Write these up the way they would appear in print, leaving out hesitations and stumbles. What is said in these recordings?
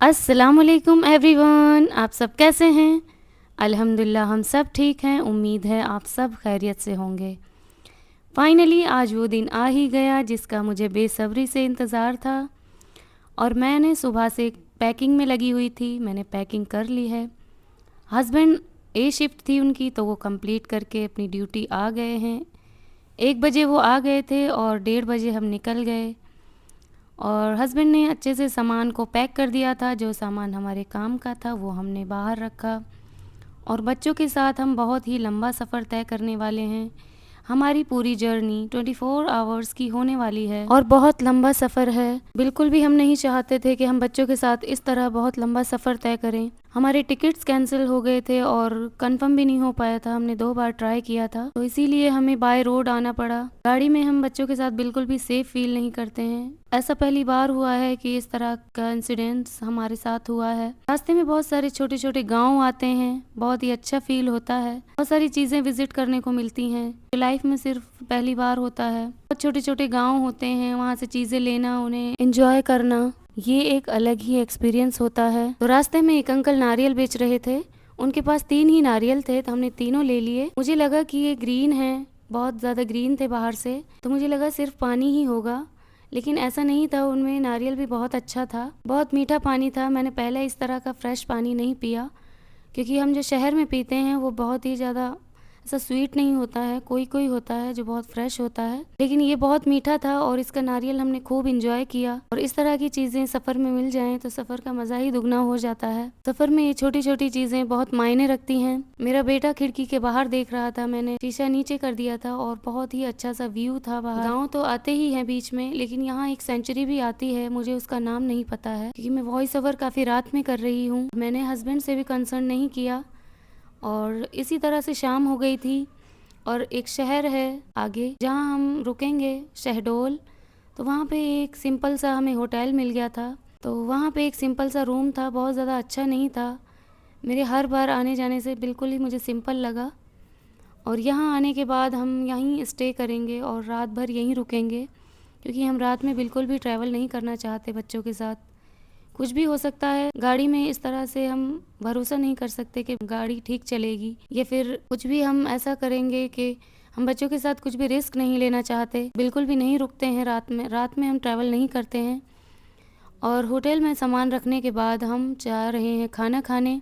अस्सलामुअलैकुम एवरीवन, आप सब कैसे हैं? अल्हम्दुलिल्लाह हम सब ठीक हैं। उम्मीद है आप सब खैरियत से होंगे। फाइनली आज वो दिन आ ही गया जिसका मुझे बेसब्री से इंतज़ार था और मैंने सुबह से पैकिंग में लगी हुई थी। मैंने पैकिंग कर ली है। हस्बैंड ए शिफ्ट थी उनकी, तो वो कंप्लीट करके अपनी ड्यूटी आ गए हैं। 1 बजे वो आ गए थे और 1:30 बजे हम निकल गए और हस्बैंड ने अच्छे से सामान को पैक कर दिया था। जो सामान हमारे काम का था वो हमने बाहर रखा और बच्चों के साथ हम बहुत ही लंबा सफ़र तय करने वाले हैं। हमारी पूरी जर्नी 24 आवर्स की होने वाली है और बहुत लंबा सफ़र है। बिल्कुल भी हम नहीं चाहते थे कि हम बच्चों के साथ इस तरह बहुत लंबा सफ़र तय करें। हमारे टिकट्स कैंसिल हो गए थे और कंफर्म भी नहीं हो पाया था। हमने 2 बार ट्राई किया था, तो इसीलिए हमें बाय रोड आना पड़ा। गाड़ी में हम बच्चों के साथ बिल्कुल भी सेफ फील नहीं करते हैं। ऐसा पहली बार हुआ है कि इस तरह का इंसिडेंट्स हमारे साथ हुआ है। रास्ते में बहुत सारे छोटे छोटे गाँव आते हैं, बहुत ही अच्छा फील होता है। बहुत सारी चीज़ें विजिट करने को मिलती हैं जो लाइफ में सिर्फ पहली बार होता है। बहुत छोटे छोटे गाँव होते हैं, वहाँ से चीज़ें लेना, उन्हें एंजॉय करना, ये एक अलग ही एक्सपीरियंस होता है। तो रास्ते में एक अंकल नारियल बेच रहे थे। उनके पास 3 ही नारियल थे, तो हमने तीनों ले लिए। मुझे लगा कि ये ग्रीन है, बहुत ज़्यादा ग्रीन थे बाहर से, तो मुझे लगा सिर्फ पानी ही होगा, लेकिन ऐसा नहीं था। उनमें नारियल भी बहुत अच्छा था, बहुत मीठा पानी था। मैंने पहले इस तरह का फ्रेश पानी नहीं पिया, क्योंकि हम जो शहर में पीते हैं वो बहुत ही ज़्यादा ऐसा स्वीट नहीं होता है। कोई कोई होता है जो बहुत फ्रेश होता है, लेकिन ये बहुत मीठा था और इसका नारियल हमने खूब इंजॉय किया। और इस तरह की चीज़ें सफ़र में मिल जाएं तो सफ़र का मज़ा ही दुगना हो जाता है। सफ़र में ये छोटी छोटी चीज़ें बहुत मायने रखती हैं। मेरा बेटा खिड़की के बाहर देख रहा था, मैंने शीशा नीचे कर दिया था और बहुत ही अच्छा सा व्यू था बाहर। गाँव तो आते ही हैं बीच में, लेकिन यहाँ एक सेंचुरी भी आती है, मुझे उसका नाम नहीं पता है क्योंकि मैं वॉइस ओवर काफ़ी रात में कर रही हूँ। मैंने हस्बैंड से भी कंसर्न नहीं किया और इसी तरह से शाम हो गई थी। और एक शहर है आगे जहाँ हम रुकेंगे, शहडोल, तो वहाँ पे एक सिंपल सा हमें होटल मिल गया था। तो वहाँ पे एक सिंपल सा रूम था, बहुत ज़्यादा अच्छा नहीं था। मेरे हर बार आने जाने से बिल्कुल ही मुझे सिंपल लगा और यहाँ आने के बाद हम यहीं स्टे करेंगे और रात भर यहीं रुकेंगे, क्योंकि हम रात में बिल्कुल भी ट्रैवल नहीं करना चाहते बच्चों के साथ। कुछ भी हो सकता है गाड़ी में, इस तरह से हम भरोसा नहीं कर सकते कि गाड़ी ठीक चलेगी, या फिर कुछ भी हम ऐसा करेंगे कि हम बच्चों के साथ कुछ भी रिस्क नहीं लेना चाहते। बिल्कुल भी नहीं रुकते हैं रात में हम ट्रैवल नहीं करते हैं। और होटल में सामान रखने के बाद हम जा रहे हैं खाना खाने,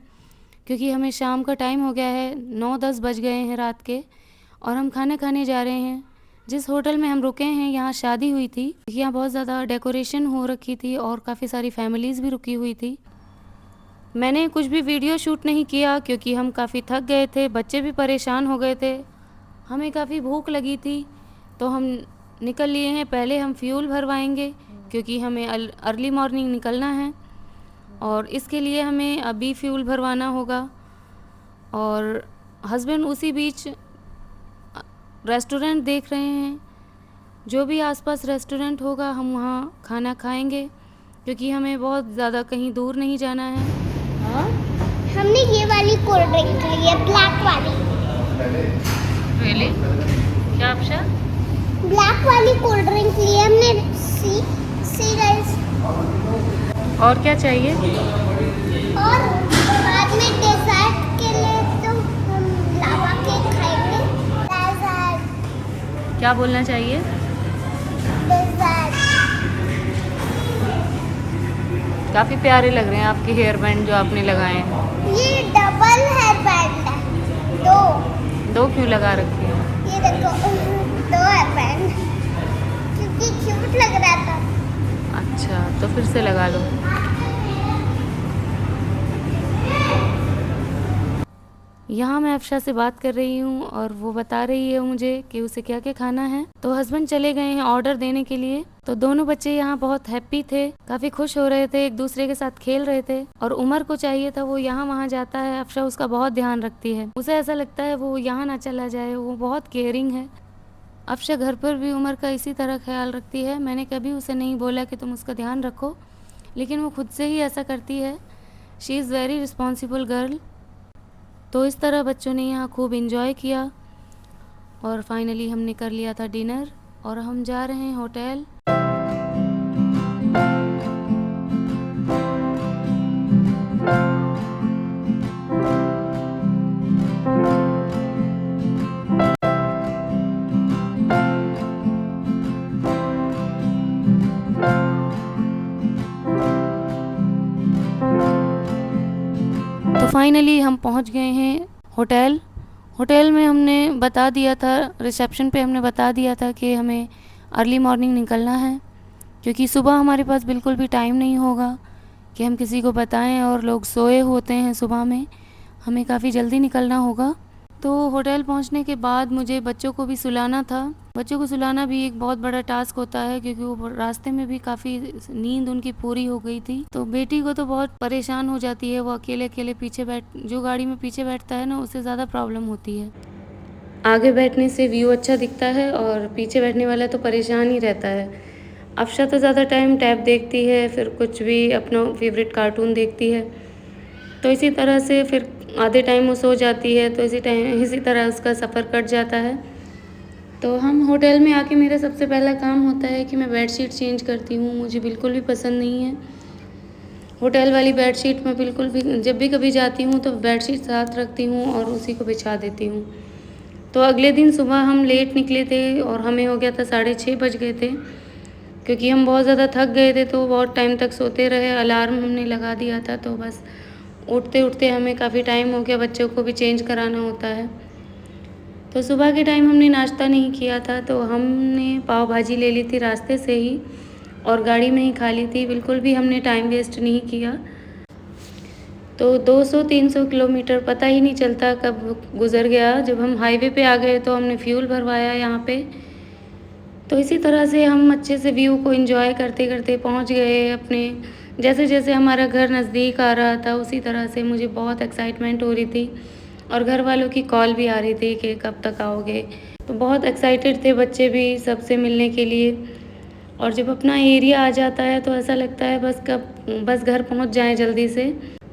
क्योंकि हमें शाम का टाइम हो गया है, 9-10 बज गए हैं रात के, और हम खाना खाने जा रहे हैं। जिस होटल में हम रुके हैं यहाँ शादी हुई थी, यहाँ बहुत ज़्यादा डेकोरेशन हो रखी थी और काफ़ी सारी फैमिलीज़ भी रुकी हुई थी। मैंने कुछ भी वीडियो शूट नहीं किया क्योंकि हम काफ़ी थक गए थे, बच्चे भी परेशान हो गए थे, हमें काफ़ी भूख लगी थी, तो हम निकल लिए हैं। पहले हम फ्यूल भरवाएंगे क्योंकि हमें अर्ली मॉर्निंग निकलना है और इसके लिए हमें अभी फ्यूल भरवाना होगा। और हस्बैंड उसी बीच रेस्टोरेंट देख रहे हैं। जो भी आसपास रेस्टोरेंट होगा हम वहाँ खाना खाएंगे, क्योंकि हमें बहुत ज़्यादा कहीं दूर नहीं जाना है। हाँ? हमने ये वाली कोल्ड ड्रिंक ली है, ब्लैक वाली। रियली? क्या आपशा? ब्लैक वाली कोल्ड ड्रिंक ली है हमने। See guys. और क्या चाहिए? और बाद में डेजर्ट के लिए तो हम लावा केक खाएंगे। डेजर्ट। क्या बोलना चाहिए? डेजर्ट। काफ़ी प्यारे लग रहे हैं आपके हेयर बैंड जो आपने लगाए हैं। ये डबल हेयर बैंड है, दो क्यों लगा रखे हैं? ये देखो, 2 हेयर बैंड, क्योंकि क्यूट लग रहा था। अच्छा, तो फिर से लगा लो। यहाँ मैं अफशा से बात कर रही हूँ और वो बता रही है मुझे कि उसे क्या क्या खाना है। तो हस्बैंड चले गए हैं ऑर्डर देने के लिए। तो दोनों बच्चे यहाँ बहुत हैप्पी थे, काफ़ी खुश हो रहे थे, एक दूसरे के साथ खेल रहे थे। और उमर को चाहिए था, वो यहाँ वहाँ जाता है, अफशा उसका बहुत ध्यान रखती है। उसे ऐसा लगता है वो यहाँ ना चला जाए, वो बहुत केयरिंग है। अफशा घर पर भी उमर का इसी तरह ख्याल रखती है। मैंने कभी उसे नहीं बोला कि तुम उसका ध्यान रखो, लेकिन वो खुद से ही ऐसा करती है। She is very responsible girl. तो इस तरह बच्चों ने यहाँ खूब इंजॉय किया और फाइनली हमने कर लिया था डिनर और हम जा रहे हैं होटल। फाइनली हम पहुंच गए हैं होटल। होटल में हमने बता दिया था, रिसेप्शन पे हमने बता दिया था कि हमें अर्ली मॉर्निंग निकलना है, क्योंकि सुबह हमारे पास बिल्कुल भी टाइम नहीं होगा कि हम किसी को बताएं, और लोग सोए होते हैं सुबह में, हमें काफ़ी जल्दी निकलना होगा। तो होटल पहुंचने के बाद मुझे बच्चों को भी सुलाना था। बच्चों को सुलाना भी एक बहुत बड़ा टास्क होता है, क्योंकि वो रास्ते में भी काफ़ी नींद उनकी पूरी हो गई थी। तो बेटी को तो बहुत परेशान हो जाती है, वो अकेले अकेले पीछे जो गाड़ी में पीछे बैठता है ना, उससे ज़्यादा प्रॉब्लम होती है। आगे बैठने से व्यू अच्छा दिखता है और पीछे बैठने वाला तो परेशान ही रहता है। अफशा तो ज़्यादा टाइम टैब देखती है, फिर कुछ भी अपना फेवरेट कार्टून देखती है, तो इसी तरह से फिर आधे टाइम वो सो जाती है, तो इसी तरह उसका सफ़र कट जाता है। तो हम होटल में आके मेरा सबसे पहला काम होता है कि मैं बेडशीट चेंज करती हूँ। मुझे बिल्कुल भी पसंद नहीं है होटल वाली बेडशीट। मैं बिल्कुल भी जब भी कभी जाती हूँ तो बेडशीट साथ रखती हूँ और उसी को बिछा देती हूँ। तो अगले दिन सुबह हम लेट निकले थे और हमें हो गया था 6:30 बज गए थे, क्योंकि हम बहुत ज़्यादा थक गए थे, तो बहुत टाइम तक सोते रहे। अलार्म हमने लगा दिया था, तो बस उठते उठते हमें काफ़ी टाइम हो गया, बच्चों को भी चेंज कराना होता है। तो सुबह के टाइम हमने नाश्ता नहीं किया था, तो हमने पाव भाजी ले ली थी रास्ते से ही और गाड़ी में ही खा ली थी। बिल्कुल भी हमने टाइम वेस्ट नहीं किया। तो 200-300 किलोमीटर पता ही नहीं चलता कब गुज़र गया। जब हम हाईवे पे आ गए तो हमने फ्यूल भरवाया यहाँ पे। तो इसी तरह से हम अच्छे से व्यू को एंजॉय करते करते पहुँच गए अपने। जैसे जैसे हमारा घर नज़दीक आ रहा था, उसी तरह से मुझे बहुत एक्साइटमेंट हो रही थी और घर वालों की कॉल भी आ रही थी कि कब तक आओगे। तो बहुत एक्साइटेड थे बच्चे भी सबसे मिलने के लिए। और जब अपना एरिया आ जाता है तो ऐसा लगता है बस घर पहुंच जाएं जल्दी से।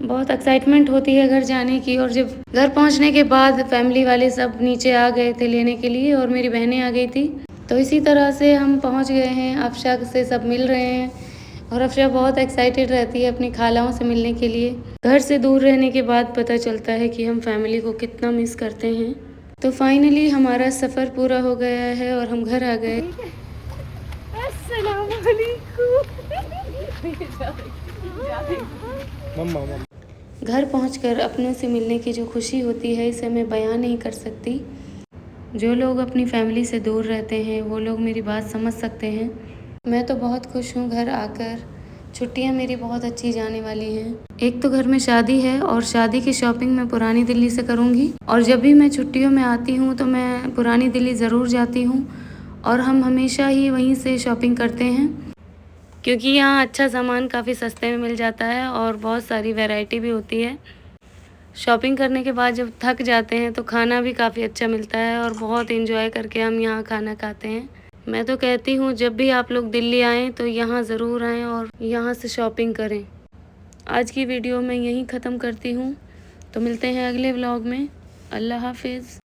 बहुत एक्साइटमेंट होती है घर जाने की। और जब घर पहुंचने के बाद फैमिली वाले सब नीचे आ गए थे लेने के लिए और मेरी बहनें आ गई थी। तो इसी तरह से हम पहुंच गए हैं। अफशा से सब मिल रहे हैं और अफशा बहुत एक्साइटेड रहती है अपनी खालाओं से मिलने के लिए। घर से दूर रहने के बाद पता चलता है कि हम फैमिली को कितना मिस करते हैं। तो फाइनली हमारा सफ़र पूरा हो गया है और हम घर आ गए। घर पहुंचकर अपनों से मिलने की जो खुशी होती है, इसे मैं बयां नहीं कर सकती। जो लोग अपनी फैमिली से दूर रहते हैं वो लोग मेरी बात समझ सकते हैं। मैं तो बहुत खुश हूँ घर आकर। छुट्टियाँ मेरी बहुत अच्छी जाने वाली हैं। एक तो घर में शादी है और शादी की शॉपिंग मैं पुरानी दिल्ली से करूँगी, और जब भी मैं छुट्टियों में आती हूँ तो मैं पुरानी दिल्ली ज़रूर जाती हूँ और हम हमेशा ही वहीं से शॉपिंग करते हैं, क्योंकि यहाँ अच्छा सामान काफ़ी सस्ते में मिल जाता है और बहुत सारी वैरायटी भी होती है। शॉपिंग करने के बाद जब थक जाते हैं तो खाना भी काफ़ी अच्छा मिलता है और बहुत एंजॉय करके हम यहाँ खाना खाते हैं। मैं तो कहती हूँ जब भी आप लोग दिल्ली आएँ तो यहाँ ज़रूर आएँ और यहाँ से शॉपिंग करें। आज की वीडियो मैं यहीं ख़त्म करती हूँ, तो मिलते हैं अगले व्लॉग में। अल्लाह हाफिज़।